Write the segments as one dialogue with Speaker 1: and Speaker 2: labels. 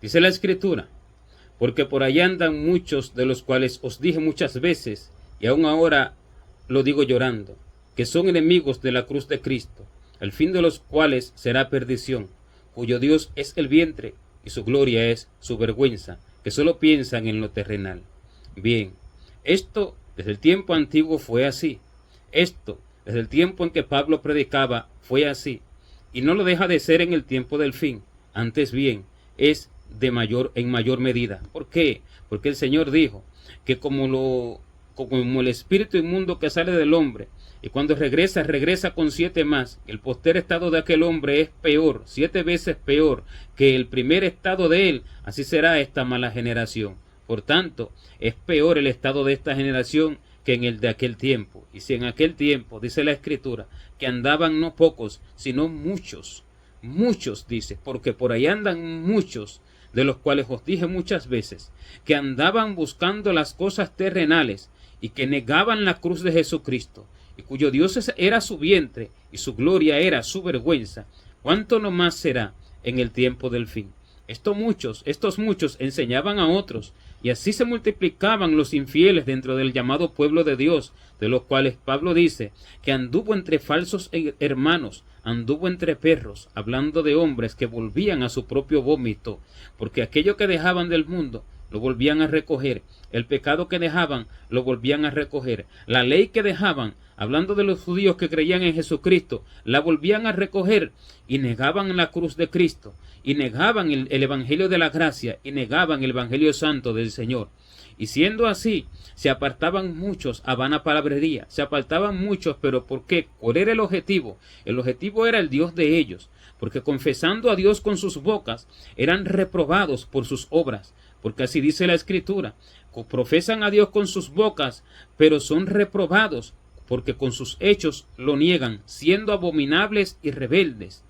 Speaker 1: Dice la Escritura: porque por allá andan muchos de los cuales os dije muchas veces, y aún ahora lo digo llorando, que son enemigos de la cruz de Cristo, el fin de los cuales será perdición, cuyo Dios es el vientre y su gloria es su vergüenza, que solo piensan en lo terrenal. Bien, esto desde el tiempo antiguo fue así. Esto desde el tiempo en que Pablo predicaba fue así, y no lo deja de ser en el tiempo del fin. Antes bien, es en mayor medida. ¿Por qué? Porque el Señor dijo que como el espíritu inmundo que sale del hombre, y cuando regresa con 7 más, el postrer estado de aquel hombre es peor, 7 veces peor que el primer estado de él, así será esta mala generación. Por tanto, es peor el estado de esta generación que en el de aquel tiempo. Y si en aquel tiempo, dice la Escritura, que andaban no pocos, sino muchos, dice, porque por ahí andan muchos, de los cuales os dije muchas veces, que andaban buscando las cosas terrenales y que negaban la cruz de Jesucristo, y cuyo Dios era su vientre y su gloria era su vergüenza, ¿cuánto no más será en el tiempo del fin? Estos muchos enseñaban a otros, y así se multiplicaban los infieles dentro del llamado pueblo de Dios, de los cuales Pablo dice que anduvo entre falsos hermanos, anduvo entre perros, hablando de hombres que volvían a su propio vómito, porque aquello que dejaban del mundo lo volvían a recoger, el pecado que dejaban lo volvían a recoger, la ley que dejaban, hablando de los judíos que creían en Jesucristo, la volvían a recoger, y negaban la cruz de Cristo, y negaban el evangelio de la gracia, y negaban el evangelio santo del Señor. Y siendo así, se apartaban muchos a vana palabrería, se apartaban muchos, pero ¿por qué? ¿Cuál era el objetivo? El objetivo era el Dios de ellos, porque confesando a Dios con sus bocas, eran reprobados por sus obras, porque así dice la Escritura, profesan a Dios con sus bocas, pero son reprobados, porque con sus hechos lo niegan, siendo abominables y rebeldes.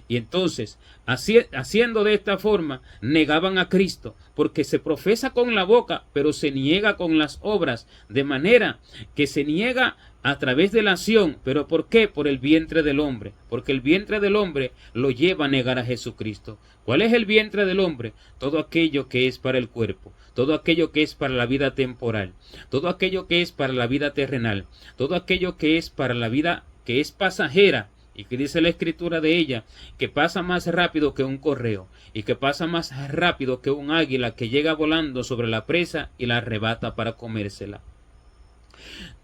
Speaker 1: Y entonces, haciendo de esta forma, negaban a Cristo, porque se profesa con la boca, pero se niega con las obras, de manera que se niega a través de la acción. ¿Pero por qué? Por el vientre del hombre, porque el vientre del hombre lo lleva a negar a Jesucristo. ¿Cuál es el vientre del hombre? Todo aquello que es para el cuerpo, todo aquello que es para la vida temporal, todo aquello que es para la vida terrenal, todo aquello que es para la vida que es pasajera, y que dice la Escritura de ella, que pasa más rápido que un correo, y que pasa más rápido que un águila que llega volando sobre la presa y la arrebata para comérsela.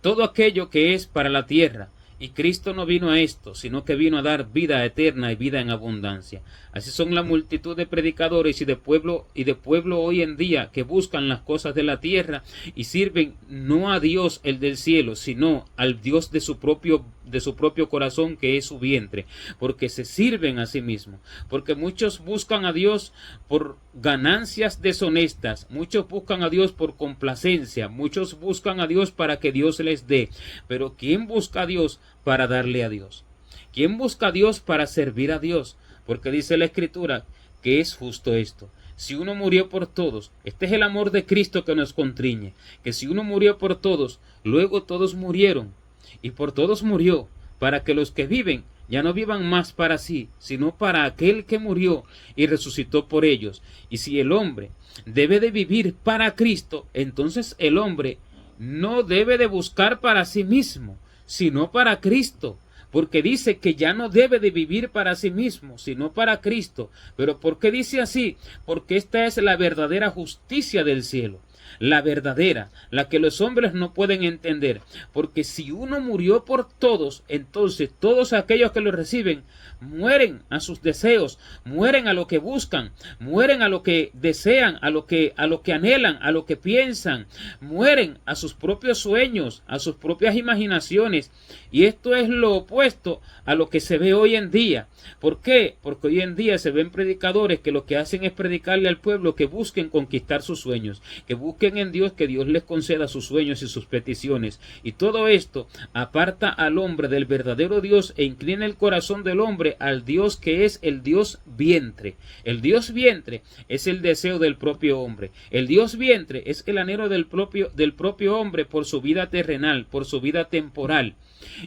Speaker 1: Todo aquello que es para la tierra, y Cristo no vino a esto, sino que vino a dar vida eterna y vida en abundancia. Así son la multitud de predicadores y de pueblo hoy en día que buscan las cosas de la tierra y sirven no a Dios el del cielo, sino al Dios de su propio corazón, que es su vientre, porque se sirven a sí mismos, porque muchos buscan a Dios por ganancias deshonestas, muchos buscan a Dios por complacencia, muchos buscan a Dios para que Dios les dé, pero ¿quién busca a Dios para darle a Dios? ¿Quién busca a Dios para servir a Dios? Porque dice la Escritura que es justo esto. Si uno murió por todos, este es el amor de Cristo que nos constriñe, que si uno murió por todos, luego todos murieron, y por todos murió, para que los que viven ya no vivan más para sí, sino para aquel que murió y resucitó por ellos. Y si el hombre debe de vivir para Cristo, entonces el hombre no debe de buscar para sí mismo, sino para Cristo, porque dice que ya no debe de vivir para sí mismo, sino para Cristo. ¿Pero por qué dice así? Porque esta es la verdadera justicia del cielo, la verdadera, la que los hombres no pueden entender, porque si uno murió por todos, entonces todos aquellos que lo reciben mueren a sus deseos, mueren a lo que buscan, mueren a lo que desean, a lo que anhelan, a lo que piensan, mueren a sus propios sueños, a sus propias imaginaciones, y esto es lo opuesto a lo que se ve hoy en día. ¿Por qué? Porque hoy en día se ven predicadores que lo que hacen es predicarle al pueblo que busquen conquistar sus sueños, que busquen en Dios que Dios les conceda sus sueños y sus peticiones, y todo esto aparta al hombre del verdadero Dios e inclina el corazón del hombre al Dios que es el Dios vientre. El Dios vientre es el deseo del propio hombre. El Dios vientre es el anhelo del propio hombre por su vida terrenal, por su vida temporal.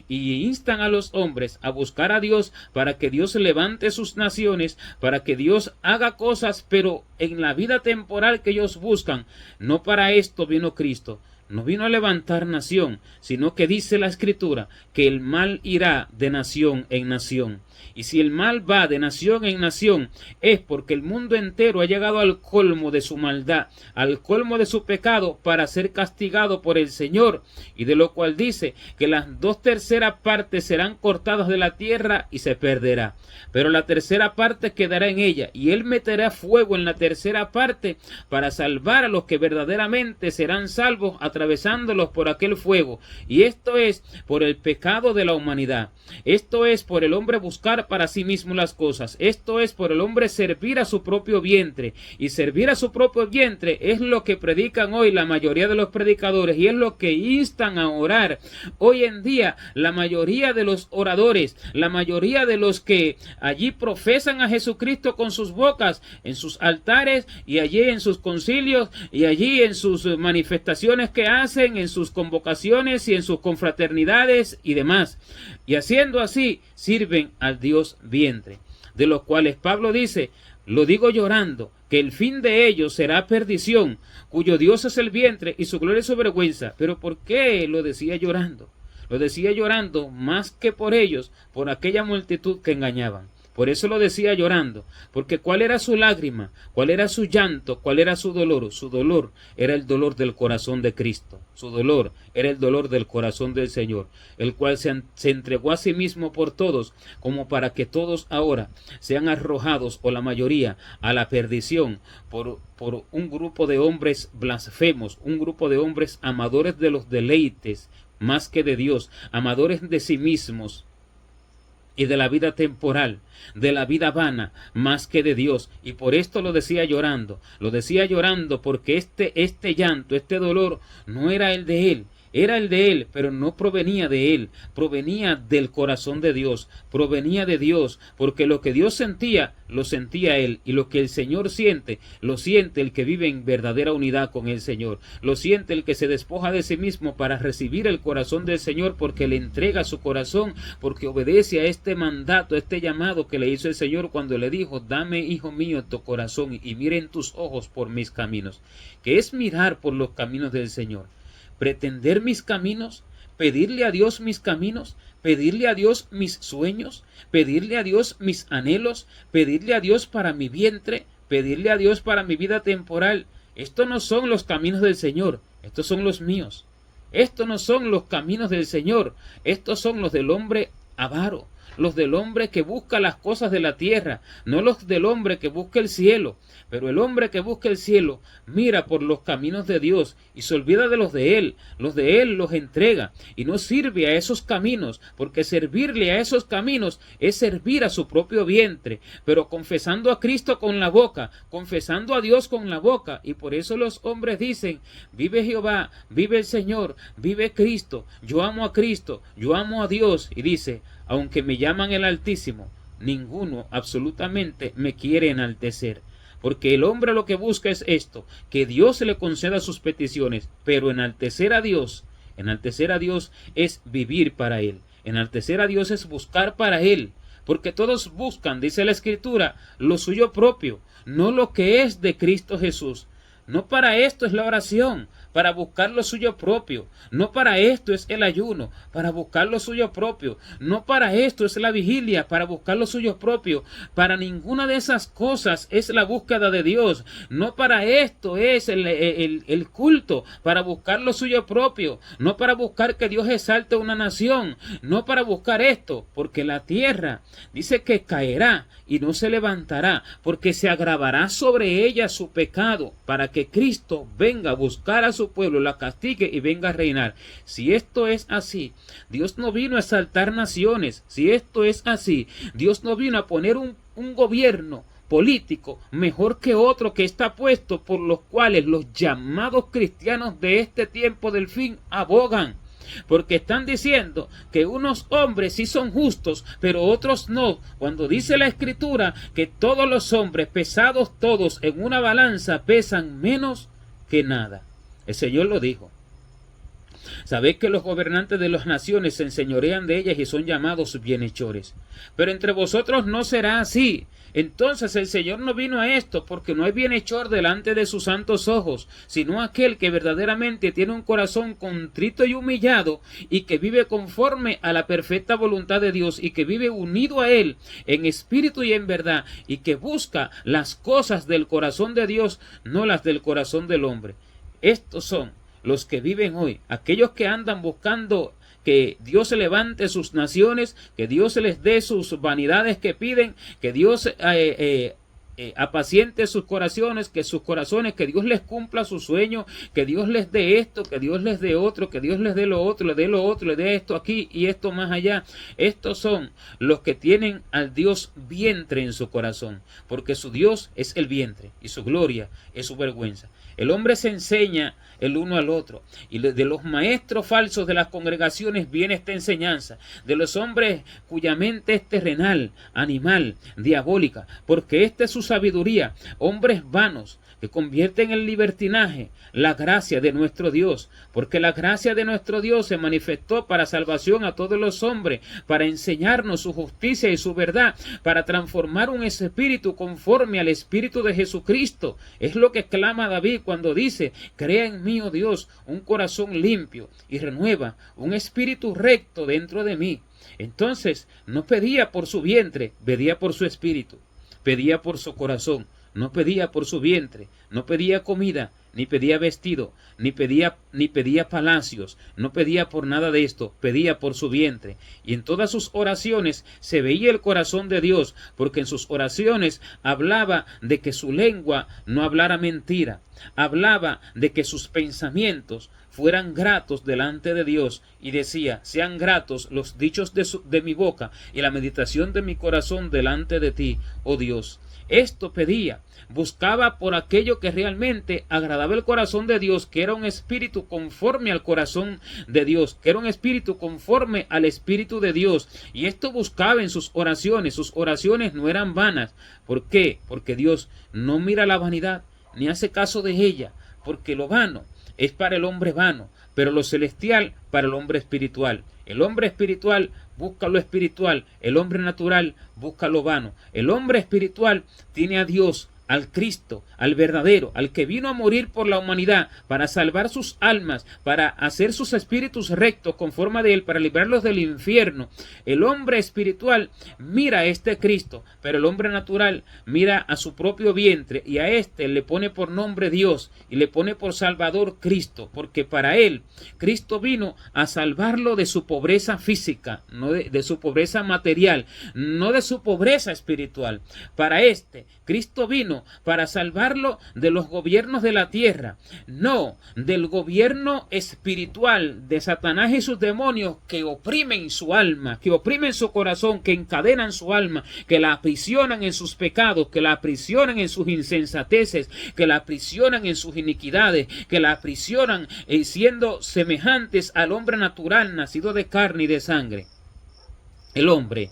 Speaker 1: y instan a los hombres a buscar a Dios para que Dios levante sus naciones, para que Dios haga cosas, pero en la vida temporal que ellos buscan. No para esto vino Cristo. No vino a levantar nación, sino que dice la Escritura que el mal irá de nación en nación. Y si el mal va de nación en nación, es porque el mundo entero ha llegado al colmo de su maldad, al colmo de su pecado, para ser castigado por el Señor, y de lo cual dice que las 2/3 partes serán cortadas de la tierra y se perderá, pero la 1/3 parte quedará en ella, y él meterá fuego en la 1/3 parte para salvar a los que verdaderamente serán salvos, atravesándolos por aquel fuego. Y esto es por el pecado de la humanidad. Esto es por el hombre buscar para sí mismo las cosas. Esto es por el hombre servir a su propio vientre. Y servir a su propio vientre es lo que predican hoy la mayoría de los predicadores, y es lo que instan a orar. Hoy en día la mayoría de los oradores, la mayoría de los que allí profesan a Jesucristo con sus bocas, en sus altares y allí en sus concilios y allí en sus manifestaciones que hacen, en sus convocaciones y en sus confraternidades y demás. Y haciendo así, sirven al Dios vientre, de los cuales Pablo dice: lo digo llorando, que el fin de ellos será perdición, cuyo Dios es el vientre y su gloria es su vergüenza. ¿Pero por qué lo decía llorando? Lo decía llorando más que por ellos, por aquella multitud que engañaban. Por eso lo decía llorando, porque ¿cuál era su lágrima? ¿Cuál era su llanto? ¿Cuál era su dolor? Su dolor era el dolor del corazón de Cristo. Su dolor era el dolor del corazón del Señor, el cual se entregó a sí mismo por todos, como para que todos ahora sean arrojados, o la mayoría, a la perdición por un grupo de hombres blasfemos, un grupo de hombres amadores de los deleites más que de Dios, amadores de sí mismos y de la vida temporal, de la vida vana, más que de Dios. Y por esto lo decía llorando porque este llanto, este dolor, no era el de él. Era el de él, pero no provenía de él, provenía del corazón de Dios, provenía de Dios, porque lo que Dios sentía, lo sentía él, y lo que el Señor siente, lo siente el que vive en verdadera unidad con el Señor, lo siente el que se despoja de sí mismo para recibir el corazón del Señor, porque le entrega su corazón, porque obedece a este mandato, a este llamado que le hizo el Señor cuando le dijo: dame, hijo mío, tu corazón y miren tus ojos por mis caminos, que es mirar por los caminos del Señor. Pretender mis caminos, pedirle a Dios mis caminos, pedirle a Dios mis sueños, pedirle a Dios mis anhelos, pedirle a Dios para mi vientre, pedirle a Dios para mi vida temporal. Estos no son los caminos del Señor, estos son los míos. Estos no son los caminos del Señor, estos son los del hombre avaro, los del hombre que busca las cosas de la tierra, no los del hombre que busca el cielo. Pero el hombre que busca el cielo mira por los caminos de Dios y se olvida de los de Él los entrega y no sirve a esos caminos, porque servirle a esos caminos es servir a su propio vientre, pero confesando a Cristo con la boca, confesando a Dios con la boca. Y por eso los hombres dicen: vive Jehová, vive el Señor, vive Cristo, yo amo a Cristo, yo amo a Dios. Y dice: aunque me llaman el Altísimo, ninguno absolutamente me quiere enaltecer. Porque el hombre lo que busca es esto, que Dios se le conceda sus peticiones, pero enaltecer a Dios es vivir para Él. Enaltecer a Dios es buscar para Él, porque todos buscan, dice la Escritura, lo suyo propio, no lo que es de Cristo Jesús. No para esto es la oración, para buscar lo suyo propio. No para esto es el ayuno, para buscar lo suyo propio. No para esto es la vigilia, para buscar lo suyo propio. Para ninguna de esas cosas es la búsqueda de Dios. No para esto es el culto, para buscar lo suyo propio. No para buscar que Dios exalte una nación. No para buscar esto, porque la tierra dice que caerá y no se levantará, porque se agravará sobre ella su pecado, para que Cristo venga a buscar a su pueblo, la castigue y venga a reinar. Si esto es así, Dios no vino a exaltar naciones. Si esto es así, Dios no vino a poner un gobierno político mejor que otro que está puesto, por los cuales los llamados cristianos de este tiempo del fin abogan. Porque están diciendo que unos hombres sí son justos, pero otros no, cuando dice la Escritura que todos los hombres, pesados todos en una balanza, pesan menos que nada. El Señor lo dijo. Sabéis que los gobernantes de las naciones se enseñorean de ellas y son llamados bienhechores. Pero entre vosotros no será así. Entonces el Señor no vino a esto, porque no hay bienhechor delante de sus santos ojos, sino aquel que verdaderamente tiene un corazón contrito y humillado, y que vive conforme a la perfecta voluntad de Dios, y que vive unido a Él en espíritu y en verdad, y que busca las cosas del corazón de Dios, no las del corazón del hombre. Estos son los que viven hoy, aquellos que andan buscando que Dios se levante sus naciones, que Dios se les dé sus vanidades que piden, que Dios apaciente sus corazones, que Dios les cumpla su sueño, que Dios les dé esto, que Dios les dé otro, que Dios les dé lo otro, le dé esto aquí y esto más allá. Estos son los que tienen al Dios vientre en su corazón, porque su Dios es el vientre y su gloria es su vergüenza. El hombre se enseña el uno al otro, y de los maestros falsos de las congregaciones viene esta enseñanza, de los hombres cuya mente es terrenal, animal, diabólica, porque esta es su sabiduría, hombres vanos que convierten en libertinaje la gracia de nuestro Dios, porque la gracia de nuestro Dios se manifestó para salvación a todos los hombres, para enseñarnos su justicia y su verdad, para transformar un espíritu conforme al espíritu de Jesucristo. Es lo que clama David cuando dice: crea en mí, oh Dios, un corazón limpio y renueva un espíritu recto dentro de mí. Entonces no pedía por su vientre, pedía por su espíritu, pedía por su corazón. No pedía por su vientre, no pedía comida, ni pedía vestido, ni pedía palacios, no pedía por nada de esto, pedía por su vientre. Y en todas sus oraciones se veía el corazón de Dios, porque en sus oraciones hablaba de que su lengua no hablara mentira, hablaba de que sus pensamientos fueran gratos delante de Dios, y decía: sean gratos los dichos de mi boca y la meditación de mi corazón delante de ti, oh Dios. Esto pedía, buscaba por aquello que realmente agradaba el corazón de Dios, que era un espíritu conforme al corazón de Dios, que era un espíritu conforme al espíritu de Dios, y esto buscaba en sus oraciones no eran vanas. ¿Por qué? Porque Dios no mira la vanidad, ni hace caso de ella, porque lo vano es para el hombre vano, pero lo celestial para el hombre espiritual. El hombre espiritual busca lo espiritual, el hombre natural busca lo vano. El hombre espiritual tiene a Dios, al Cristo, al verdadero, al que vino a morir por la humanidad, para salvar sus almas, para hacer sus espíritus rectos conforme de él, para librarlos del infierno. El hombre espiritual mira a este Cristo, pero el hombre natural mira a su propio vientre, y a este le pone por nombre Dios, y le pone por Salvador Cristo, porque para él Cristo vino a salvarlo de su pobreza física, no de su pobreza material, no de su pobreza espiritual. Para este Cristo vino para salvarlo de los gobiernos de la tierra, no del gobierno espiritual de Satanás y sus demonios que oprimen su alma, que oprimen su corazón, que encadenan su alma, que la aprisionan en sus pecados, que la aprisionan en sus insensateces, que la aprisionan en sus iniquidades, que la aprisionan siendo semejantes al hombre natural nacido de carne y de sangre. El hombre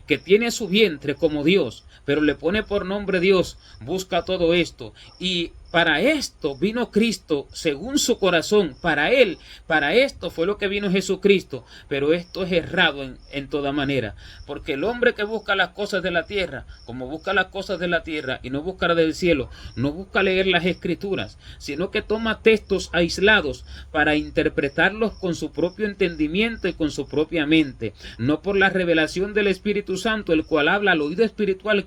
Speaker 1: que tiene su vientre como Dios, pero le pone por nombre Dios, busca todo esto, y para esto vino Cristo según su corazón. Para él, para esto fue lo que vino Jesucristo. Pero esto es errado en toda manera, porque el hombre que busca las cosas de la tierra, como busca las cosas de la tierra y no busca las del cielo, no busca leer las escrituras, sino que toma textos aislados para interpretarlos con su propio entendimiento y con su propia mente, no por la revelación del Espíritu Santo, el cual habla al oído espiritual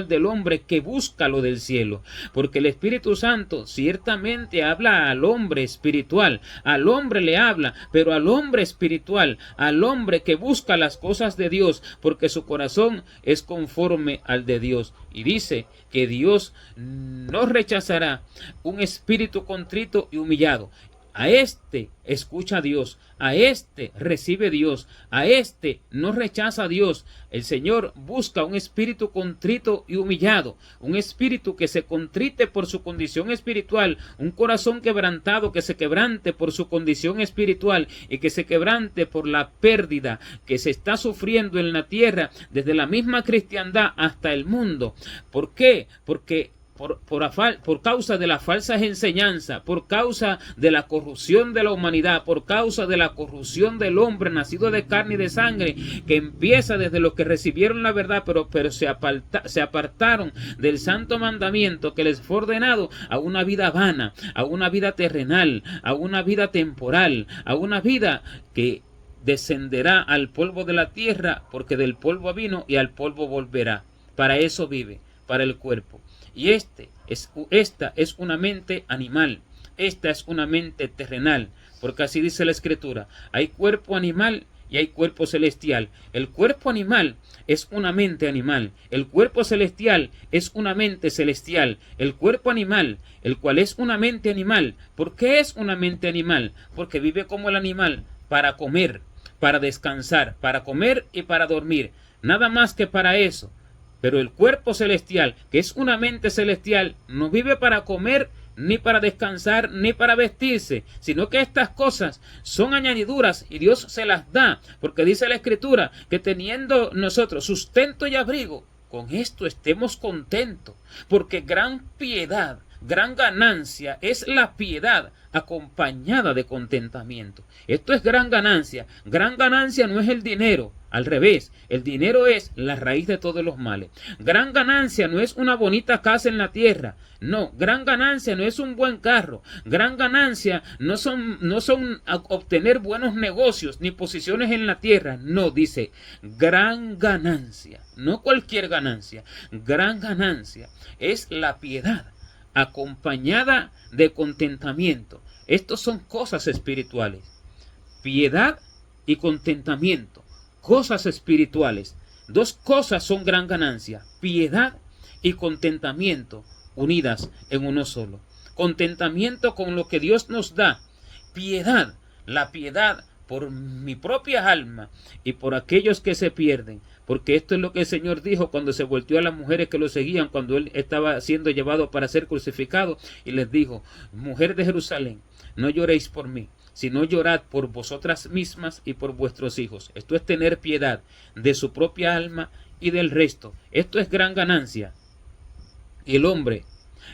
Speaker 1: del hombre que busca lo del cielo, porque el Espíritu Santo ciertamente habla al hombre espiritual, al hombre le habla, pero al hombre espiritual, al hombre que busca las cosas de Dios, porque su corazón es conforme al de Dios. Y dice que Dios no rechazará un espíritu contrito y humillado. A este escucha a Dios, a este recibe Dios, a este no rechaza a Dios. El Señor busca un espíritu contrito y humillado, un espíritu que se contrite por su condición espiritual, un corazón quebrantado que se quebrante por su condición espiritual y que se quebrante por la pérdida que se está sufriendo en la tierra desde la misma cristiandad hasta el mundo. ¿Por qué? Porque por causa de las falsas enseñanzas, por causa de la corrupción de la humanidad, por causa de la corrupción del hombre nacido de carne y de sangre, que empieza desde los que recibieron la verdad, pero se apartaron del santo mandamiento que les fue ordenado a una vida vana, a una vida terrenal, a una vida temporal, a una vida que descenderá al polvo de la tierra, porque del polvo vino y al polvo volverá. Para eso vive, para el cuerpo. Y esta es una mente animal, esta es una mente terrenal, porque así dice la Escritura: hay cuerpo animal y hay cuerpo celestial. El cuerpo animal es una mente animal, el cuerpo celestial es una mente celestial. El cuerpo animal, el cual es una mente animal. ¿Por qué es una mente animal? Porque vive como el animal, para comer, para descansar, para comer y para dormir, nada más que para eso. Pero el cuerpo celestial, que es una mente celestial, no vive para comer, ni para descansar, ni para vestirse, sino que estas cosas son añadiduras y Dios se las da, porque dice la Escritura que teniendo nosotros sustento y abrigo, con esto estemos contentos, porque gran piedad, gran ganancia es la piedad acompañada de contentamiento. Esto es gran ganancia. Gran ganancia no es el dinero, al revés, el dinero es la raíz de todos los males. Gran ganancia no es una bonita casa en la tierra, no. Gran ganancia no es un buen carro. Gran ganancia no son obtener buenos negocios ni posiciones en la tierra, no. Dice gran ganancia, no cualquier ganancia. Gran ganancia es la piedad acompañada de contentamiento. Estos son cosas espirituales. Piedad y contentamiento, cosas espirituales. Dos cosas son gran ganancia: piedad y contentamiento, unidas en uno solo. Contentamiento con lo que Dios nos da. Piedad, la piedad por mi propia alma y por aquellos que se pierden. Porque esto es lo que el Señor dijo cuando se volteó a las mujeres que lo seguían, cuando Él estaba siendo llevado para ser crucificado, y les dijo: mujer de Jerusalén, no lloréis por mí, sino llorad por vosotras mismas y por vuestros hijos. Esto es tener piedad de su propia alma y del resto. Esto es gran ganancia. Y el hombre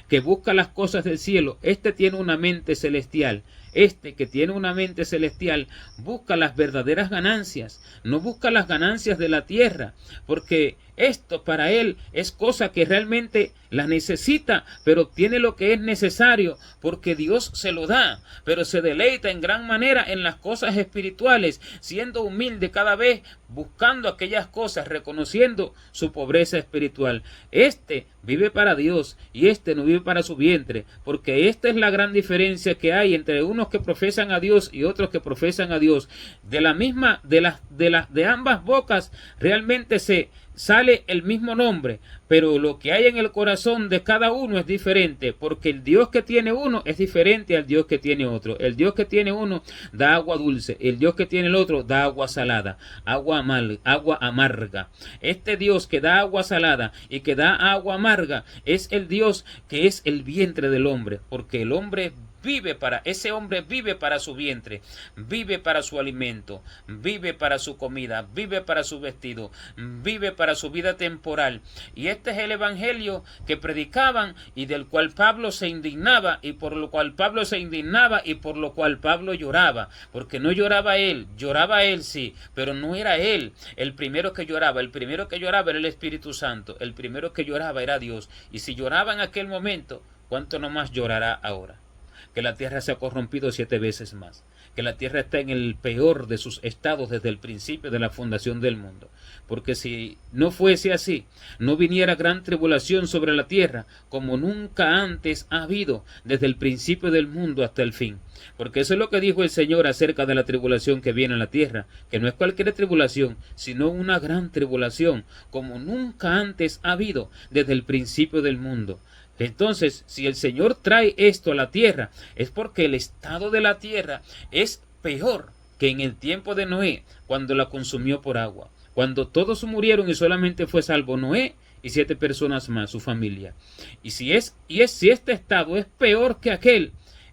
Speaker 1: que busca las cosas del cielo, este tiene una mente celestial. Este que tiene una mente celestial busca las verdaderas ganancias, no busca las ganancias de la tierra, porque esto para él es cosa que realmente la necesita, pero tiene lo que es necesario porque Dios se lo da, pero se deleita en gran manera en las cosas espirituales, siendo humilde cada vez, buscando aquellas cosas, reconociendo su pobreza espiritual. Este vive para Dios y este no vive para su vientre, porque esta es la gran diferencia que hay entre unos que profesan a Dios y otros que profesan a Dios. De ambas bocas realmente se sale el mismo nombre, pero lo que hay en el corazón de cada uno es diferente, porque el Dios que tiene uno es diferente al Dios que tiene otro. El Dios que tiene uno da agua dulce, el Dios que tiene el otro da agua salada, agua amarga. Este Dios que da agua salada y que da agua amarga es el Dios que es el vientre del hombre, porque el hombre ese hombre vive para su vientre, vive para su alimento, vive para su comida, vive para su vestido, vive para su vida temporal. Y este es el evangelio que predicaban y del cual Pablo se indignaba, y por lo cual Pablo se indignaba y por lo cual Pablo lloraba, porque no lloraba él sí, pero no era él el primero que lloraba. El primero que lloraba era el Espíritu Santo, el primero que lloraba era Dios. Y si lloraba en aquel momento, ¿cuánto no más llorará ahora? Que la tierra se ha corrompido 7 veces más, que la tierra está en el peor de sus estados desde el principio de la fundación del mundo, porque si no fuese así, no viniera gran tribulación sobre la tierra, como nunca antes ha habido desde el principio del mundo hasta el fin. Porque eso es lo que dijo el Señor acerca de la tribulación que viene a la tierra, que no es cualquier tribulación, sino una gran tribulación, como nunca antes ha habido desde el principio del mundo. Entonces, si el Señor trae esto a la tierra, es porque el estado de la tierra es peor que en el tiempo de Noé, cuando la consumió por agua. Cuando todos murieron y solamente fue salvo Noé y 7 personas más, su familia. Y si este estado es peor que aquel,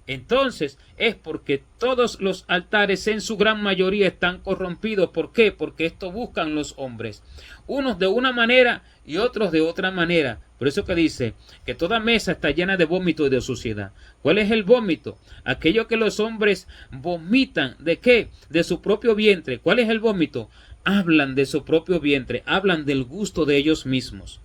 Speaker 1: Entonces es porque todos los altares en su gran mayoría están corrompidos. ¿Por qué? Porque esto buscan los hombres, unos de una manera y otros de otra manera. Por eso que dice que toda mesa está llena de vómito y de suciedad. ¿Cuál es el vómito? Aquello que los hombres vomitan. ¿De qué? De su propio vientre. ¿Cuál es el vómito? Hablan de su propio vientre, hablan del gusto de ellos mismos,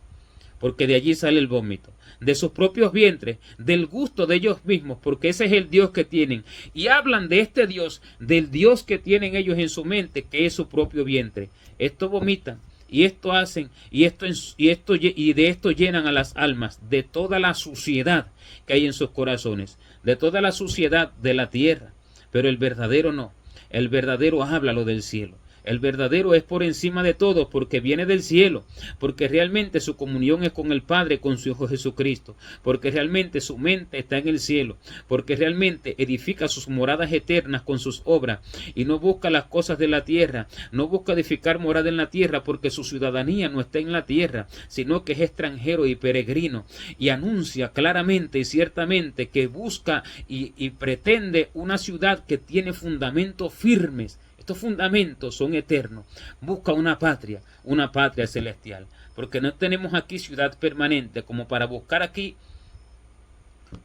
Speaker 1: porque de allí sale el vómito, de sus propios vientres, del gusto de ellos mismos, porque ese es el Dios que tienen, y hablan de este Dios, del Dios que tienen ellos en su mente, que es su propio vientre. Esto vomitan, y esto hacen, y de esto llenan a las almas de toda la suciedad que hay en sus corazones, de toda la suciedad de la tierra. Pero el verdadero no, el verdadero habla lo del cielo. El verdadero es por encima de todo, porque viene del cielo, porque realmente su comunión es con el Padre, con su Hijo Jesucristo, porque realmente su mente está en el cielo, porque realmente edifica sus moradas eternas con sus obras y no busca las cosas de la tierra, no busca edificar morada en la tierra, porque su ciudadanía no está en la tierra, sino que es extranjero y peregrino, y anuncia claramente y ciertamente que busca y pretende una ciudad que tiene fundamentos firmes. Estos fundamentos son eternos. Busca una patria celestial. Porque no tenemos aquí ciudad permanente como para buscar aquí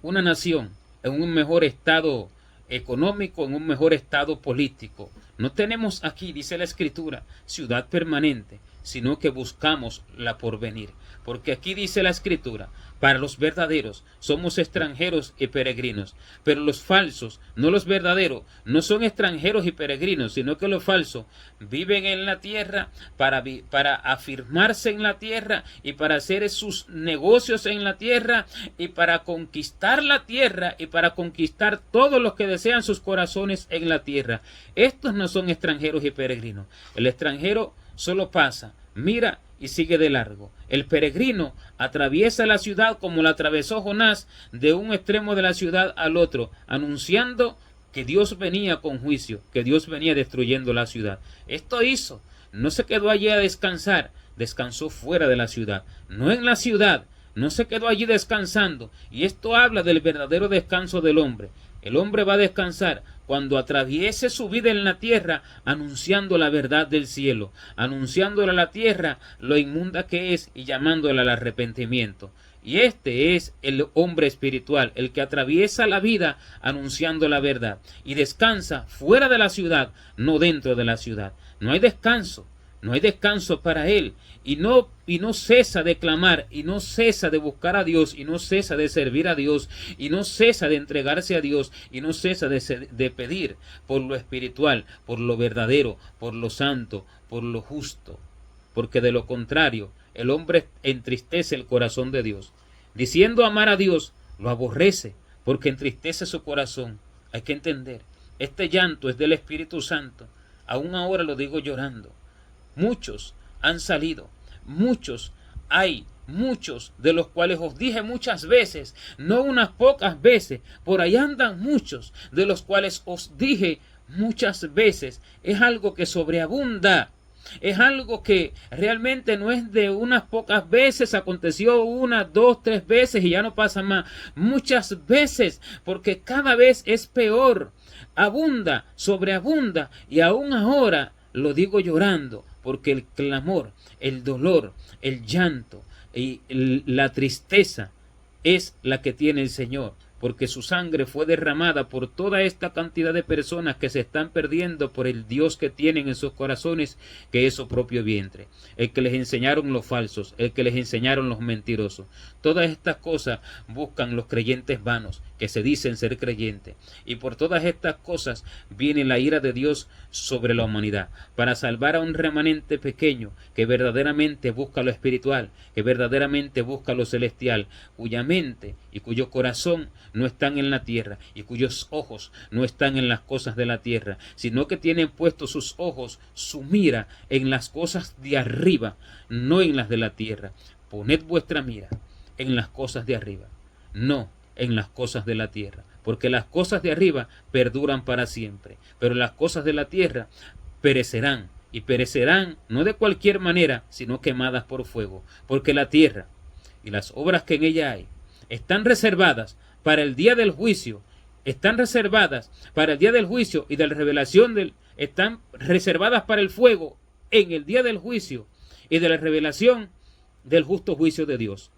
Speaker 1: una nación en un mejor estado económico, en un mejor estado político. No tenemos aquí, dice la Escritura, ciudad permanente, sino que buscamos la porvenir. Porque aquí dice la Escritura, para los verdaderos somos extranjeros y peregrinos, pero los falsos, no los verdaderos, no son extranjeros y peregrinos, sino que los falsos viven en la tierra para afirmarse en la tierra y para hacer sus negocios en la tierra y para conquistar la tierra y para conquistar todos los que desean sus corazones en la tierra. Estos no son extranjeros y peregrinos. El extranjero solo pasa, mira y sigue de largo. El peregrino atraviesa la ciudad como la atravesó Jonás, de un extremo de la ciudad al otro, anunciando que Dios venía con juicio, que Dios venía destruyendo la ciudad. Esto hizo, no se quedó allí a descansar, descansó fuera de la ciudad, no en la ciudad, no se quedó allí descansando. Y esto habla del verdadero descanso del hombre. El hombre va a descansar cuando atraviese su vida en la tierra, anunciando la verdad del cielo, anunciándole a la tierra lo inmunda que es y llamándola al arrepentimiento. Y este es el hombre espiritual, el que atraviesa la vida anunciando la verdad y descansa fuera de la ciudad, no dentro de la ciudad. No hay descanso. No hay descanso para él y no cesa de clamar y no cesa de buscar a Dios y no cesa de servir a Dios y no cesa de entregarse a Dios y no cesa de pedir por lo espiritual, por lo verdadero, por lo santo, por lo justo. Porque de lo contrario, el hombre entristece el corazón de Dios. Diciendo amar a Dios, lo aborrece porque entristece su corazón. Hay que entender, este llanto es del Espíritu Santo. Aún ahora lo digo llorando. Muchos han salido, muchos de los cuales os dije muchas veces, no unas pocas veces, por ahí andan muchos de los cuales os dije muchas veces. Es algo que sobreabunda, es algo que realmente no es de unas pocas veces, aconteció una, dos, tres veces y ya no pasa más, muchas veces, porque cada vez es peor, abunda, sobreabunda y aún ahora lo digo llorando. Porque el clamor, el dolor, el llanto y la tristeza es la que tiene el Señor. Porque su sangre fue derramada por toda esta cantidad de personas que se están perdiendo por el Dios que tienen en sus corazones, que es su propio vientre. El que les enseñaron los falsos, el que les enseñaron los mentirosos. Todas estas cosas buscan los creyentes vanos, que se dicen ser creyentes. Y por todas estas cosas viene la ira de Dios sobre la humanidad, para salvar a un remanente pequeño que verdaderamente busca lo espiritual, que verdaderamente busca lo celestial, cuya mente y cuyo corazón no están en la tierra y cuyos ojos no están en las cosas de la tierra, sino que tienen puestos sus ojos, su mira en las cosas de arriba, no en las de la tierra. Poned vuestra mira en las cosas de arriba, no en las cosas de la tierra, porque las cosas de arriba perduran para siempre, pero las cosas de la tierra perecerán, y perecerán no de cualquier manera, sino quemadas por fuego, porque la tierra y las obras que en ella hay están reservadas para el día del juicio están reservadas para el día del juicio y de la revelación están reservadas para el fuego en el día del juicio y de la revelación del justo juicio de Dios.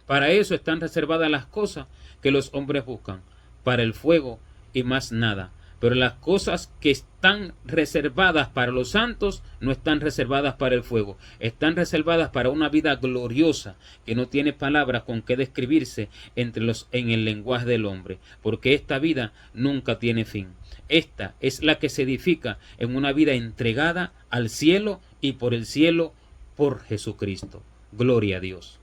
Speaker 1: Para eso están reservadas las cosas que los hombres buscan, para el fuego y más nada. Pero las cosas que están reservadas para los santos no están reservadas para el fuego. Están reservadas para una vida gloriosa que no tiene palabras con que describirse en el lenguaje del hombre. Porque esta vida nunca tiene fin. Esta es la que se edifica en una vida entregada al cielo y por el cielo por Jesucristo. Gloria a Dios.